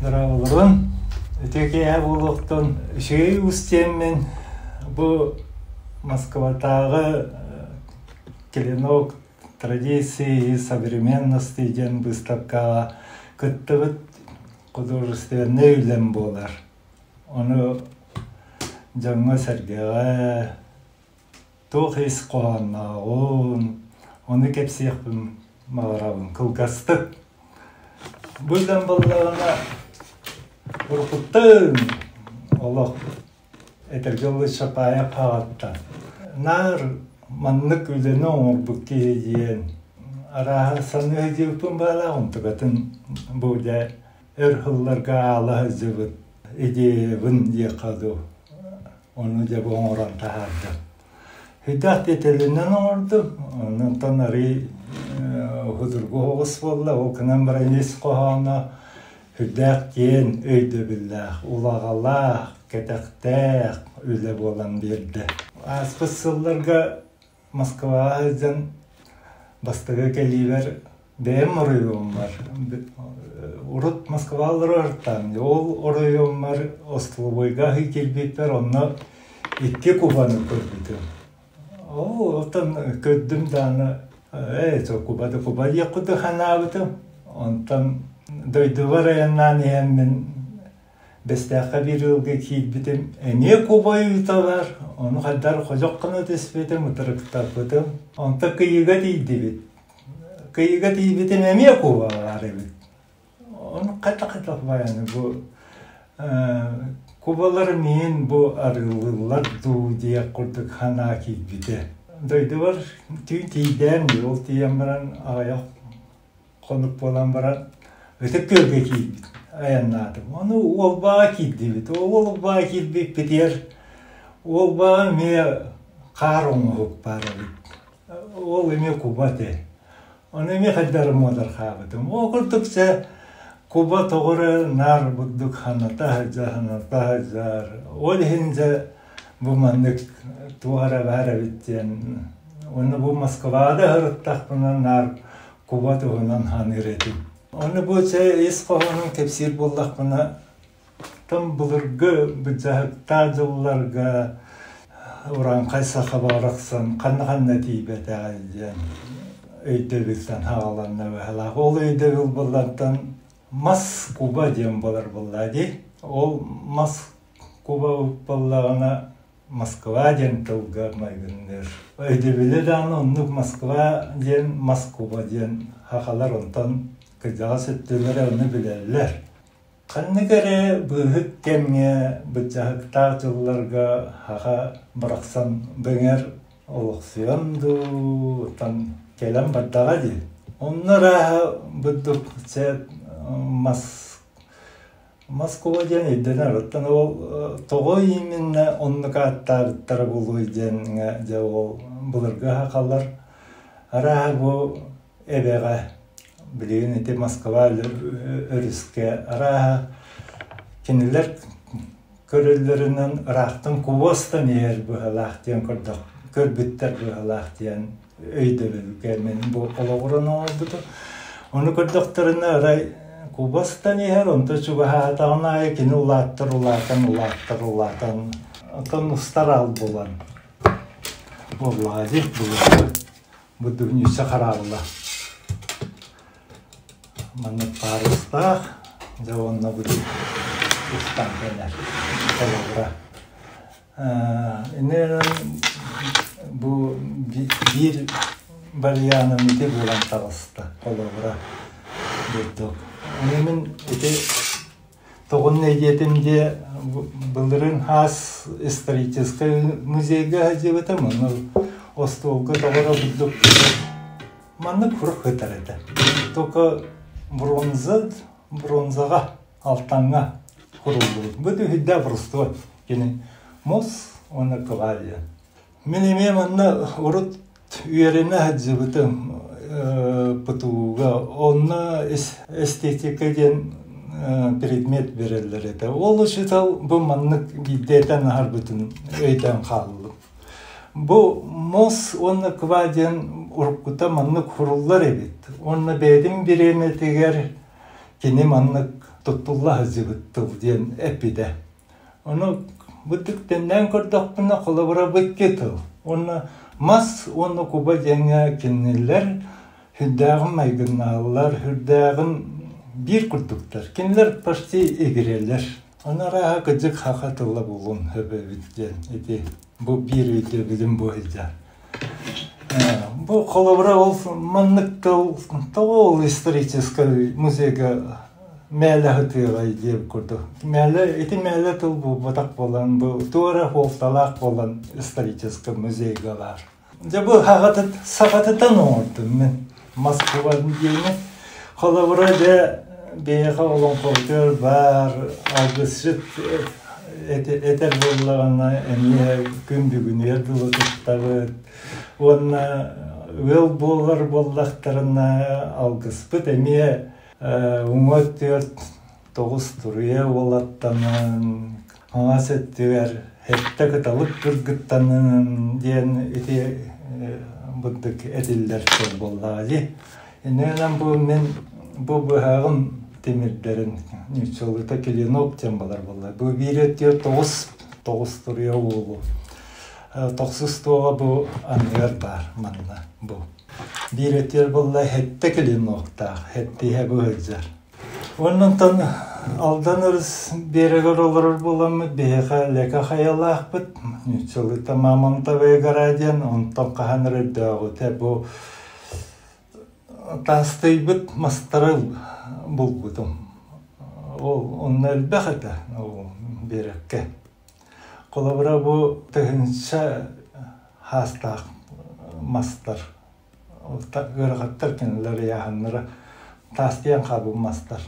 Здраволорун. Өтеке болуқтан үшей үстеммен бұл Москватағы Клинок традиции и современности ден выставкаға күттігіт художественный үлем болар. Оны жаңа сәргеға тоқ ес қоғанна оны кепсеқпін мағырауын қылғастық. Бұлдан болағына ұрқыттың олық әтіргілі шапая қағаттан. Нар маннық үлені оңыр бүкке дейін араға саны өдеуіпін балағын тұғатын бұлда әрхылларға алығы зүбіт едеуін де қаду. Оны деп оңыран тағарды. Хүдақ детелінен оңырдым. Онын арай худырғы оғыс болла. Ол кінен бір әнес қоғаны хүдақ кен өйді білләқ. Улағалақ, кәтәқтәқ үлі болан берді. Аспыз сылларға Москваға әден бастығы кәлейбер бәйім ұрыйым бар. Урут Москвалар ұрттан. Ол ұрыйым бар Остылбойға келбеттер, оны итке кубаны көрбейді. Ол отын көддім даны, кубады еқуды қанабыдым. Онтан дойды бар әйіннан емен бәстәққа бір үлгі кейбітім. Әне кубай үйті бар, оны қадар қожоққыны төспетім, ұтырықтап бұдым. Онта күйіға дейді бет. Күйіға дейбітім әме куба бар бет. Оны қата-қата баяны бұл. Кубалар мен бұл арылылар дұдия құрдық қана кейбіді. Дойды бар, түйін тейден, ол тейен баран аяқ қонып болан баран өтіп көрге кейбіді. Аяннадым. Оны ол bağa кейді бет. Ол bağa кейді бетер. Ол bağa ме қар оңығып бары бет. Ол еме кубаты. Оны еме қайдарым одар қабыдым. Ол құрдықса Куба тоғыры нар бұддық ханата хаджар. Ол хенде бұл маңдық туғара бәрі біттен. Оны бұл Москвада ғырыттақ бұнан нар Куба тоғынан хан үретіп. Оны бұл ес қоғының кепсер болдақ бұна тым бұлырғы бұджағықта жылларға ұран қайсақа барақсан қанна тейбет әғайден өйді білсен хағаланна бәлақ. Ол өйді біл болдақтан Мас Куба дем болар болады. Ол Мас Куба болағына Москва ден тылға майгындыр. Өйді білі даны онық Москва ден, Мас Куба ден хақалар онтан күзаға сөттілері оны білерлер. Қанны кәрі бұғық кемге бұджағықтақ жылларға хаға бірақсан бұңер олықсуянды ұттан келем баддаға де. Оннара бұддық сәт Москва ден едден арыттан ол тоғы именно онныға аттағыттары болу еден ол бұлырға хақалар араға бұл әбеға білеген еті Москва өріске араға кенелер көрілерінен ұрақтың кубостан ер бұғалақтен көрдік көрбіттер бұғалақтен өйді білге мен бұл олығырын олдыды. Оны көрдіқтеріне ұрай Кубастан ехер, онты чуғағатағына екен ұлаттыр. Отын ұстар ал болан. Олады бұды үнесі қарағыла. Маны парыстақ, жауынна бұды ұстан кәнер. Қолығыра. Инерін бұл бір барияным ете болан тағысты. Қолығыра бұдық. Мен өте тоғын әйдетімде бұлдырын хас исторический музейге әжебетім. Остолғы тоғыра бұлдық маңны күрік өтір еді. Тоқы бронзаға, алтанға құрылды. Бұды хүдді бұрысты өт. Кені мос оны қывалия. Мен еме маңны ұрыт үйеріне әжебетім. Пытуға, оны эстетикаден предмет берелер еді. Ол үшітал бұл маңнық биддетен ағар бүтін өйден қалылы. Бұл мос оны кваден ұрыққыта маңнық құрылар ебет. Оны бәдім береметігер кені маңнық туттулла зыбыттыл диен эпиде. Onu быттыктеннен көрдөкпүнө колобура быттытыл. Onu мас onu куба жеңе киннелер хүддагын майгыналар, хүддагын bir kurtuklar. Kinler почти игрелер. Onlara gıcık hakatılла bulun höbebitken. Bu bir öde bilim bu hece. Bu kolabora olsun manlıktıl tavol исторический музейге мәлі хытыгай деп көрді. Мәлі тыл бұл батақ болан, бұл туара қолталақ болан исторический музейге бар. Бұл сағатыдан орды мен Москвадан деймін. Қолабыра да бейға олон қолтыр бар, алғысшыт әтер болағына әне күн бүгін ерділі тұттабыд. Оны өл болар болақтарына алғыс бұд әме Умат төрт тоғыз тұрыя олаттанын, аңа сәттігер, әтті қыталық күргіттанын дейін өте бұддық әділдер сол боллады. Енен мен бұл бұғағын темірдерін нүтсолыта келен оптен балар боллады. Бұл бір өте тоғыз тұрыя олу. Тоқсыз тоға бұл анығар бар манна бұл. Bir ötür bolla hette kelin nokta, hette he bu hıcar. Ondan aldanırız beregar olur bolamı, beha leka hayallah bit. Nüçalı tamamen tabi garadiyan, ondan kahanır dağı te bu tastay bit mastarıl bulgudum. Onun elbette o berekke. Kolabra bu tığınca hasta mastar. Gırgıttır kendileri yahanları tasdiyen kabulmazlar.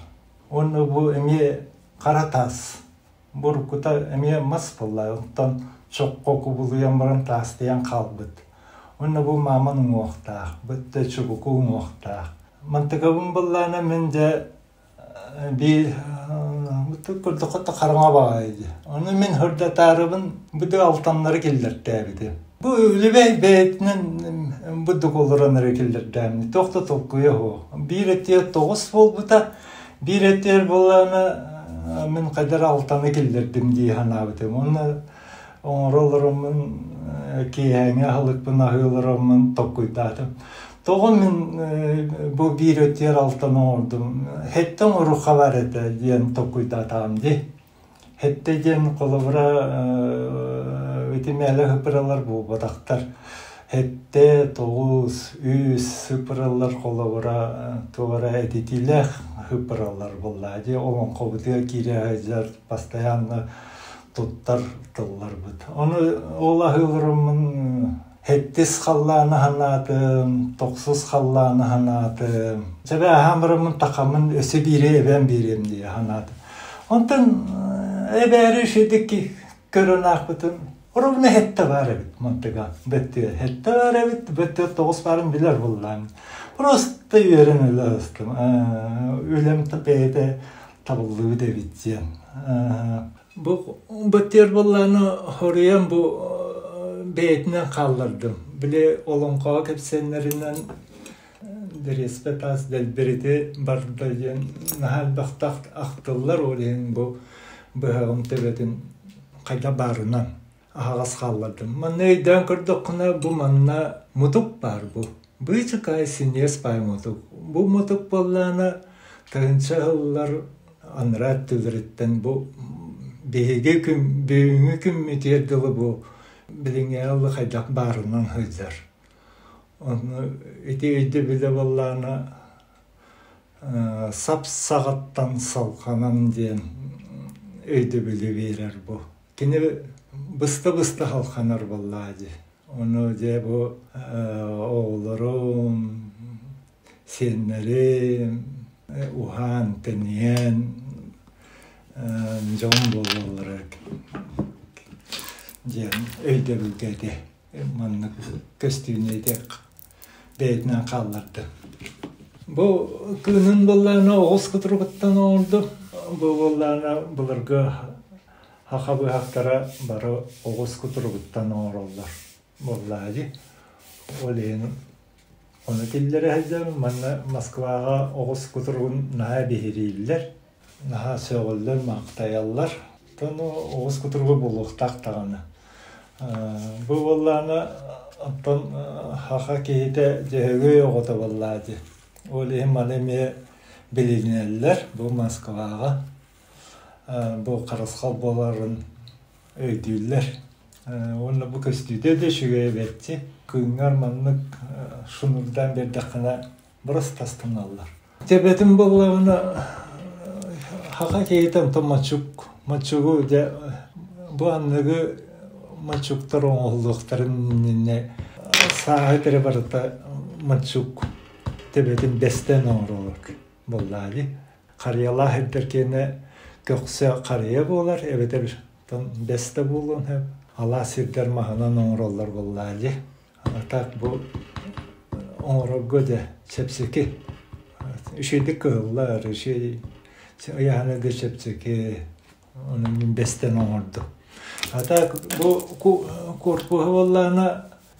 Onu bu emiye kara tas. Burkuta emiye mas bollay. Ondan çok koku buluyan baran tasdiyen kalbıd. Onu bu mamanın oğtağ. Bitti çubukun oğtağ. Mantıkabın bollayına mende bir kurdukta karına bağıydı. Onu min hırda tarifin bütün altanları geldirdi. Bu ölübey beytinin budduk oluran hareketlerden toxta tokuya ho. Bir etiyer toğuz bol buta, bir etiyer bolana min kadar altanı geldirdim diye hanabıdım. Onu onrolarımın kiyenge halık buna hıylarımın tokuydadım. Toğun min bu bir etiyer altanı oldum. Hetten ruha var ete diyen tokuydadım di. Hette diyen kolabıra Ötemeli hıpıralar bu badaktar. Hette, toğuz, üs hıpıralar kolabıra tuğra editiler hıpıralar bolladı. Onun kovuduğu gire hıcar, pastayanlı tuttar tıllar bud. Onu ola hıvrımın hettis xallağını hanadım, toksuz xallağını hanadım. Çebe hamırımın takamın ösü biri ben biriyim diye hanadım. Ondan eberi şeydik ki görün akbıtın. Orada hette var evet mantığa. Bette hette var evet. Bette toğuz varım bilir vallahi. Prosta yörün öyle üstüm. Ölüm tepede tabulluğu da biteceğim. Bu better vallahi horuyan bu beytinden kaldırdım. Bile olan kağıt hepsenlerinden respetas del beride bardayan nahal baktak aktılar olayın bu bağım tebedin kayda barınan. Ağız kaldırdım. Man neyden kırdıkına bu manna mutuk var bu. Bu çıkay sinyes pay mutuk. Bu mutuk bollana tığınca hıllar anrat tüzüritten bu beyge küm, büyüğü küm müterdili bu bilinge Allah haydak barınan hıcar. Onu iti bile bollana sap sağattan salkanan diyen öydü bile verir bu. Kine bısta halkanar vallahi. Onu de bu oğullarım, senlerim, uhan, teniyen, can bol olarak diyen öyde bülgede manlık köstüğüne de beytinden kaldırdı. Bu kının bollarına oğuz kıtırgıttan oldu. Bu bollarına bulurga Hakabı haktara barı oğuz kuturguttan oğrollar. Vallahi oleyin onu dilleri hazır. Manna Moskvaga oğuz kuturgun naha behiriyiller. наха сөғілдер мақтаялар. Тоны оғыз күтіргі болуқтақ тағаны. Бұл болланы оттан хақа кейті жөгі оғыты боллады. Олы малеме білінелер бұл Москваға. Бұл қарысқал боларын өйдейлер. Оны бұл көстүйде де шүге бәтті. Күнгар манлық шунурдан бердіқына бұрыс тастын алылар. Тебетім болуына хақа кейтім то мачугу бұл анығы мачуктар оңғылықтарынне сағы тәрі барыта мачук тебетім бестен оңырылық боллады. Қарияла хәддеркені көксе қария болар, әбетер бесте болуын әп. Ала сирдер мағынан оңырылар боллады. Атақ бұл оңырық көде чепсеки. Үшейді кығылар, үшей ұяғаны да чепсеки. Оның мен бестен оңырды. Атақ бұл корпуғы боллағына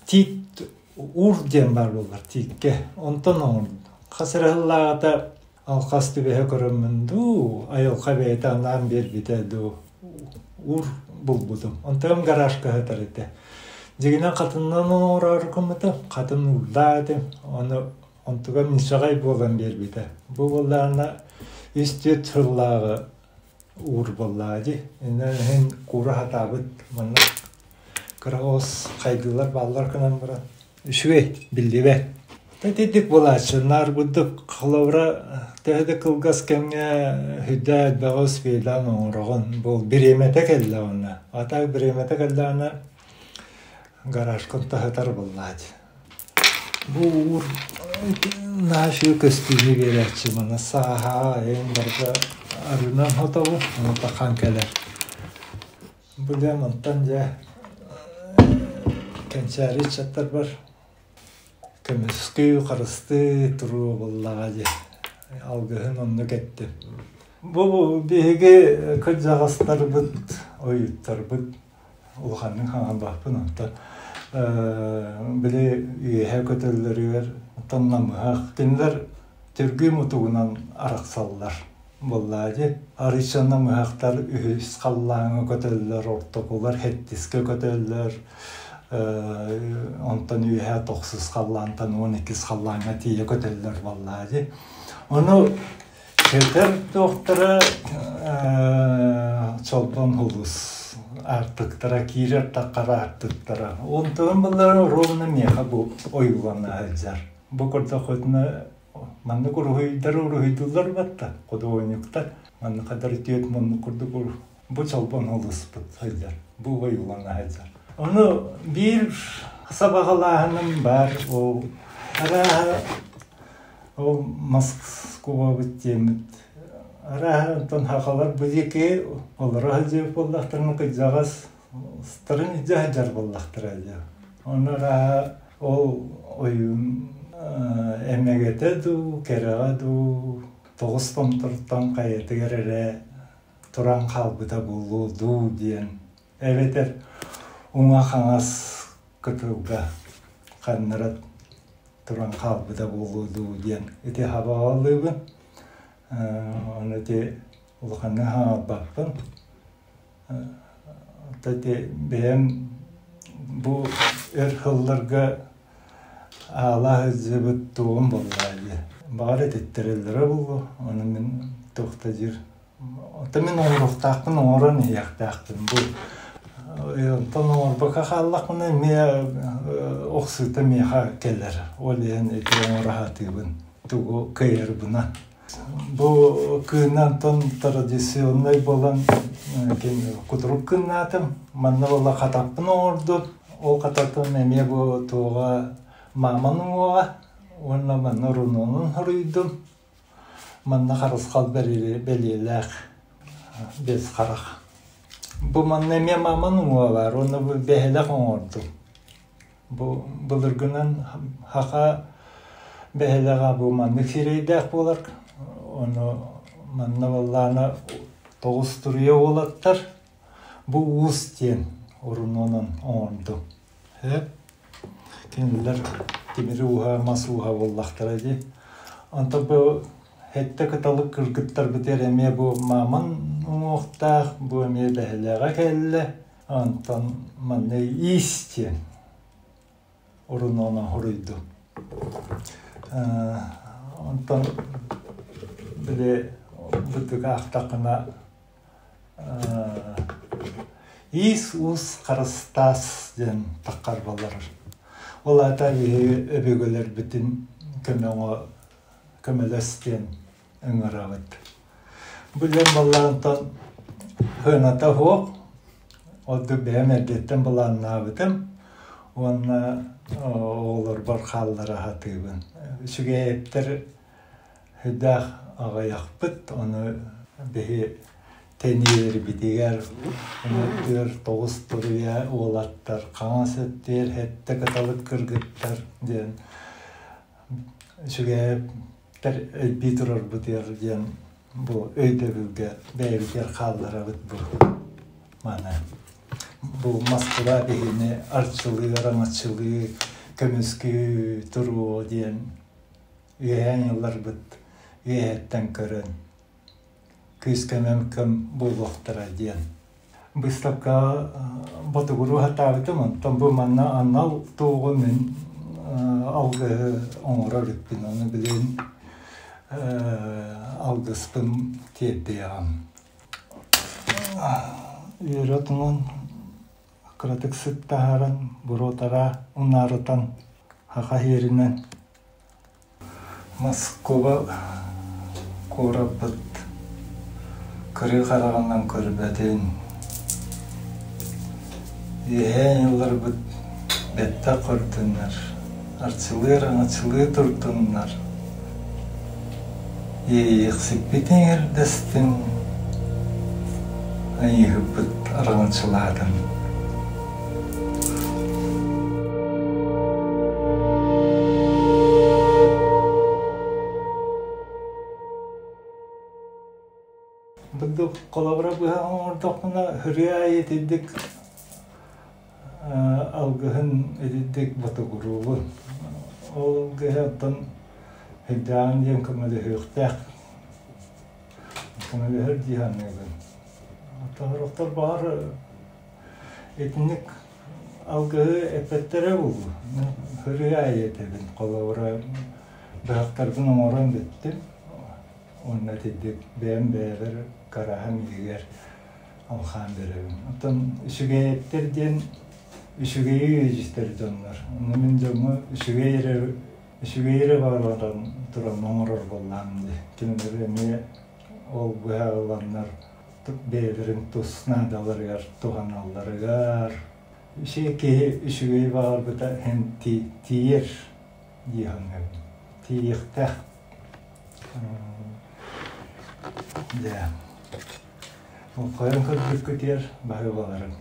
тит ур дем бар болар, тикке. Онтан оңырды. Қасырығылағата алқас түбеге көрімінді, айылқа бейті анан бер бітеді ур бұл бұдым. Онтан гаражқа ғатар еті. Дегенен қатыннан оңырар күміті, қатын ұлдады, онтыға міншағай болан бер біті. Бұл болағына үсте тұрлағы ур болады. Ән қура хатабыт, мұны қырағыз қайдылар баллар күнан бұра. Үшіге білді бе. Тәтедік болашы, нар бұдық қылауыра тәді қылғас кәңе хүдәд бағыз бейдан оңырағын. Бұл біреметі кәлді оны. Атақ біреметі кәлді оны гараж контахатар болады. Бұл ұр нашы көстүйні берәтші мұны саға ең барды арынан отауы, ұнықта қан кәлер. Бұл әмінтан жа кәншәрі чаттар бар. Көміскі қарысты тұру боллаға же. Алғығын онны кәтті. Бұл бейге көт жағастар бұд, ойыттар бұд. Улханның хаңан бақпын онта. Біле үйе көтелері бар. Тоннамығақ. Тендер түргі мұтуғынан арақсалдар боллаға же. Арышанна мұғақтар үйіс қаллаңы көтелер, ортоқулар, хеттіскі көтелер. Онтан үйе тоқсыз қаллантан 12 қаллаңа тие көтелер боллаға. Оны шетер доқтыры чолбан хулус артықтыра, кейрер таққара артықтыра. Онтығын бұлларын ровны меха бұл ойылана әлжар. Бұл көрді қөтіні манны көргөйдер өргөйдулар батта, коду ойнуктар. Манны кадар түйет манны көрді бұл. Бұл чолбан хулус бұт әлжар. Бұл ойылана әлжар. Оны бір сабағалағының бар. Ол Москва бүттеміт. Антон хақалар бүдеке оларға жеп болдақтырын қыджағас стырын жар болдақтыр әлі. Оны ол ойын әмегеті ду, кереға ду, 9 томтырттан қайеті керере тұран қалбыда болу ду дейін. Әветер ұңа қаңас күтуға қанырат тұран қалбыда болу ду дейін. Әте хабағалығын. Оны де ұлғаны хаға бақпын. Тәте бәйім бұл әрхылларға ала үзібіт туғын болғайды. Бағар әтеттерелері бұл, оны мен тоқта жер. Ота мен оңырықтақпын, оңырын еяқтақпын бұл. Онтан оңырбақа қаллақпыны оқсыты меға келер. Ол ең әте оңырағатығын туғы көйер бұна. Бұл күннен тон традиционный болан күтіріп күннатым. Манна бола қатаппын оңырды. Ол қататын әме бұл туға маманың оға. Онна манна рунонын хұрыйдым. Манна қарысқал бәлеләқ. Без қарақ. Бұл манна әме маманың оға бар. Онна бұл бәлеләқ оңырды. Бұл үргінен хақа бәлеләға бұл манны ферейдәқ болар. Оны манна болланы 9 түрге олаттар. Бұл ұз тен ұрынонын оңырды. Кенділер темірі уға, мас уға боллақтар әде. Онта бұл Hette kıtalık kırgıttar biter eme bu maman umuqtaq bu eme behleğe kelle. Antan manne isteyen. Orun ona horuydu. Antan bile butuk aqtaqına is us qarastas den taqqar balar. Ola ta öbögeler bütün kömelesten öngaravet. Bulen ballantan hönata hoq Odu beğenmedetten bulannabitim. Ona olur barxallara hatıbın. Şüge ettir hüdah ağayaqpıt. Onu behi teniyeri bitiger. Onu diyor toğuz duruya oğlattar. Kanas ettir. Hette katalık kırgıttar. Şüge ettir bir durur bu diyor. Bu öyde bilge beybiger xallara bit bu. Mana. Bu maskula behine arçılığı, ramaçılığı, kömüskü turu diyen üyeyen yıllar bit üyeyetten körün. Küskemem küm bulluqtara diyen. Bıstapka batuguru hatavitim, tam bu manna annal tuğu min algı onura rüppin, onu bilin algıspın tiyediyam. Yürütünün Kratık sıt taharan, burotara, unarutan, haka yerinen. Moskova korapıt, kırı karağından körbeten. Yehen yıllar bit, bette kurtunlar. Arçılığı turtunlar. Yıksıp biten yer destin. Ayı bit arançıladım. Bugün kolabora bu ortakına hürriyet ettik, algıhın ettik batı grubu. Algıhın hiddan diyen kımılı hüktek, kımılı her cihan evin. Taraftar var etnik algıhı epettere bu. Hürriyet edin kolabora bıraktardın oran bitti. Onun ettik ben beraber Karahan yiyer alxan berevin. Otan işügeyetler diyen işügeyi yüzüsterdi onlar. Onu min jomu işügeyere bağlanan duran oğurur bollandı. Kimleri eme ol bu olanlar beylerin tusna dalarıgar, tuhanallarıgar. Ki işügeyi bağır bu da hem tiyer diyen tiyekte. Ya. O koyun kırık kötüyer, bahı olarım.